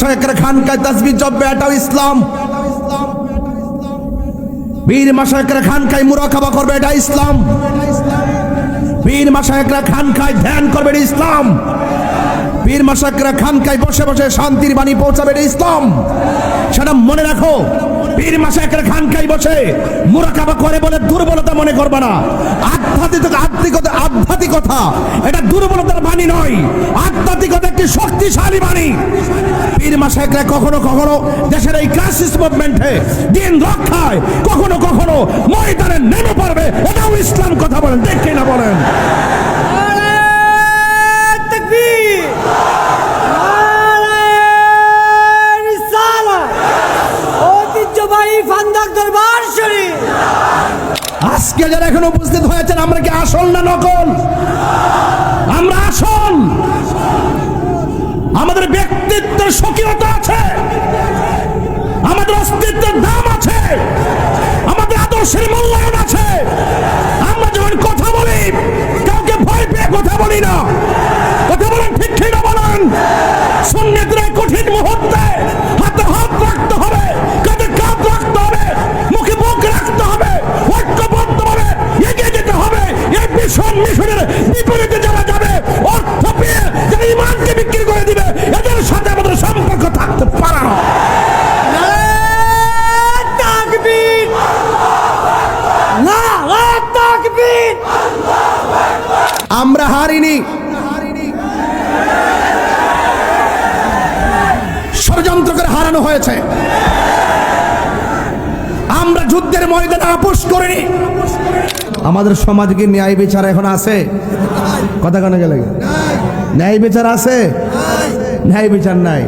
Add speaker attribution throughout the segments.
Speaker 1: শায়েখরা খানকায় তাসবিহ জপবে, এটাও ইসলাম। পীর মাশায়েখরা খানকায় মুরাকাবা করবে, এটা ইসলাম। পীর মাশায়েখরা খানকায় ধ্যান করবে, এটা ইসলাম। পীর মাশায়েখরা খানকায় বসে বসে শান্তির বাণী পৌঁছাবে, এটা ইসলাম। সেটা মনে রাখো। পীর মাশায়েখরা খানকায় বসে মুরাকাবা করে বলে দুর্বলতা মনে করবে না। আধ্যাত্মিকতা এটা দুর্বলতার বাণী নয়, আধ্যাত্মিকতা একটি শক্তিশালী বাণী। পীর মাশায়েখরা কখনো কখনো দেশের এই ক্রাইসিস মুভমেন্টে দিন রক্ষায় কখনো কখনো ময়দানে নেমে পড়বে, এটাও ইসলাম। কথা বলেন, ঠিক কিনা বলেন? আজকে যারা এখন উপস্থিত হয়েছেন, আমরা কি আসল না নকল? আমরা আসল। আমাদের ব্যক্তিত্বের স্বকীয়তা আছে, আমাদের অস্তিত্বের দাম আছে, আমাদের আদর্শের মূল্যায়ন আছে। আমরা যখন কথা বলি, কাউকে ভয় পেয়ে কথা বলি না। কথা বলেন, ঠিক কিনা বলেন? সুন্নিদের কঠিন মুহূর্তে হাতে হাত রাখতে হবে, কাঁধে কাঁধ রাখতে হবে, মুখে মুখ রাখতে হবে, ঐক্যবদ্ধভাবে এগিয়ে যেতে হবে। এই মিশনের বিপরীতে যারা যাবে, অর্থ পেয়ে যারা ইমানকে বিক্রি করে দিবে, এদের সাথে আমাদের সম্পর্ক থাকতে পারে না। আমরা হারিনি, ষড়যন্ত্র করে হারানো হয়েছে। আমরা যুদ্ধের ময়দানে আপোষ করিনি। আমাদের সমাজে কি ন্যায় বিচার এখন আছে? কথা কানে গেলে ন্যায় বিচার আছে? ন্যায় বিচার নাই,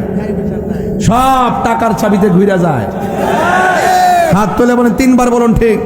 Speaker 1: সব টাকার চাবিতে ঘুরে যায়। হাত তুলে বলেন, তিনবার বলুন ঠিক।